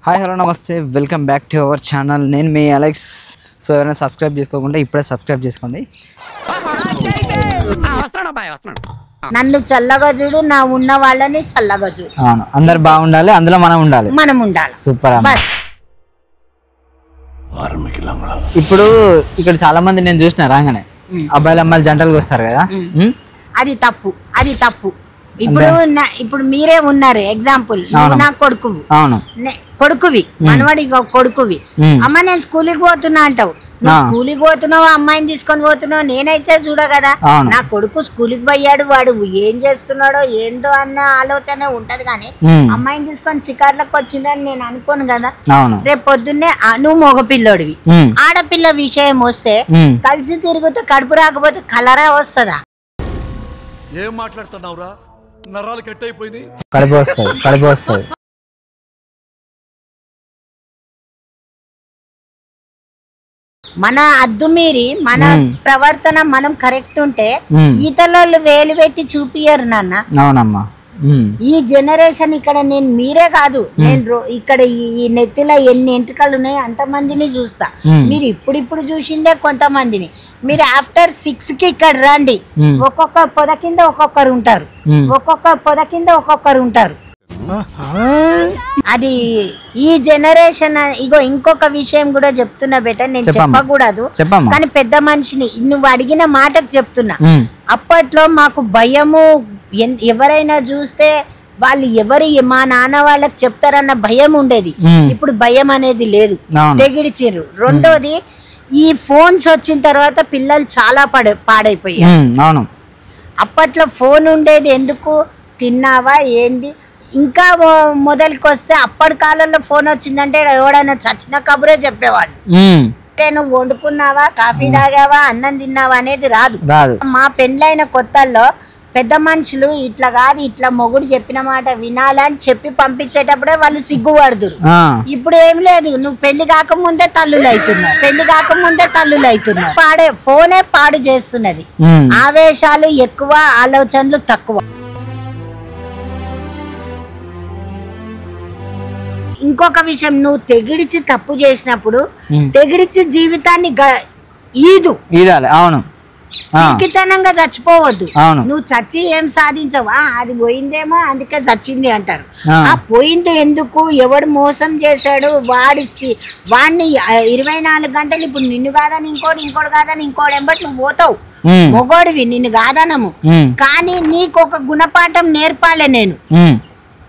Hi hello నమస్తే welcome back to our channel. నేను మీ Alex. So ఎవరైనా సబ్స్క్రైబ్ చేసుకోకుండా ఇప్పుడే సబ్స్క్రైబ్ చేసుకోండి. నన్ను చల్లగా చూడు, నా ఉన్న వాళ్ళని చల్లగా చూడు. అవును, అందరు బాగుండాలి, అందులో మనం ఉండాలి. సూపర్ అమ్మ. ఇప్పుడు ఇక్కడ చాలా మంది నేను చూసిన రాగానే అబ్బాయిలు అమ్మాయిలు జంటలకు వస్తారు కదా, అది తప్పు. ఇప్పుడు మీరే ఉన్నారు ఎగ్జాంపుల్, నా కొడుకువి మనవాడి కొడుకువి. అమ్మ నేను స్కూల్కి పోతున్నా అంటావు, స్కూల్కి పోతున్నావు, అమ్మాయిని తీసుకొని పోతున్నావు. నేనైతే చూడ కదా, నా కొడుకు స్కూల్కి పోయాడు, వాడు ఏం చేస్తున్నాడో ఏందో అన్న ఆలోచన ఉంటది కానీ అమ్మాయిని తీసుకొని షికార్లకు వచ్చిందని నేను అనుకోను కదా. రేపు పొద్దున్నే నువ్వు మగపిల్లోడివి, ఆడపిల్ల విషయం వస్తే కలిసి తిరుగుతూ కడుపు రాకపోతే కలరా వస్తుందా? ఏం మాట్లాడుతున్నావురా, నరాలు కట్ అయిపోయింది. కడుపు వస్తుంది. మన అద్దు మీరి మన ప్రవర్తన మనం కరెక్ట్ ఉంటే ఈతలలో వేలు పెట్టి చూపియరు నాన్న. అవునమ్మా. ఈ జనరేషన్ ఇక్కడ నేను మీరే కాదు, నేను ఇక్కడ ఈ నెత్తిలో ఎన్ని ఎంటికలు ఉన్నాయి అంతమందిని చూస్తా. మీరు ఇప్పుడు చూసిందే కొంతమందిని. మీరు ఆఫ్టర్ 6 కి ఇక్కడ రండి, ఒక్కొక్క పొద కింద ఒక్కొక్కరు ఉంటారు. అది ఈ జనరేషన్. ఇగో ఇంకొక విషయం కూడా చెప్తున్నా బేట, నేను చెప్పకూడదు కానీ పెద్ద మనిషిని నువ్వు అడిగిన మాటకు చెప్తున్నా. అప్పట్లో మాకు భయము, ఎవరైనా చూస్తే వాళ్ళు మా నాన్న వాళ్ళకి చెప్తారన్న భయం ఉండేది. ఇప్పుడు భయం అనేది లేదు, తెగిడిచిర్రు. రెండోది, ఈ ఫోన్స్ వచ్చిన తర్వాత పిల్లలు చాలా పాడైపోయారు. అప్పట్లో ఫోన్ ఉండేది ఎందుకు, తిన్నావా ఏంది. ఇంకా మొదలుకి వస్తే అప్పటి కాలంలో ఫోన్ వచ్చిందంటే ఎవడైనా చచ్చిన కబురే చెప్పేవాళ్ళు. నువ్వు వండుకున్నావా, కాఫీ తాగావా, అన్నం తిన్నావా అనేది రాదు. మా పెండ్లైన కొత్తల్లో పెద్ద మనుషులు ఇట్లా కాదు, ఇట్లా మొగుడు చెప్పిన మాట వినాలని చెప్పి పంపించేటప్పుడే వాళ్ళు సిగ్గుపడుదురు. ఇప్పుడు ఏం లేదు, నువ్వు పెళ్లి కాకముందే తల్లులు అవుతున్నావు. ఫోనే పాడు చేస్తున్నది. ఆవేశాలు ఎక్కువ, ఆలోచనలు తక్కువ. ఇంకొక విషయం, నువ్వు తెగిడిచి తప్పు చేసినప్పుడు తెగిడిచి జీవితాన్ని పిరికితనంగా చచ్చిపోవద్దు. నువ్వు చచ్చి ఏం సాధించవా, అది పోయిందేమో అందుకే చచ్చింది అంటారు. ఆ పోయింది ఎందుకు, ఎవడు మోసం చేశాడు, వాడిని 24 గంటలు ఇప్పుడు నిన్ను కాదని ఇంకోటి కాదని ఇంకోటి ఎంబటి నువ్వు పోతావు. మొగోడివి, నిన్ను కాదనము, కానీ నీకు ఒక గుణపాఠం నేర్పాలే నేను.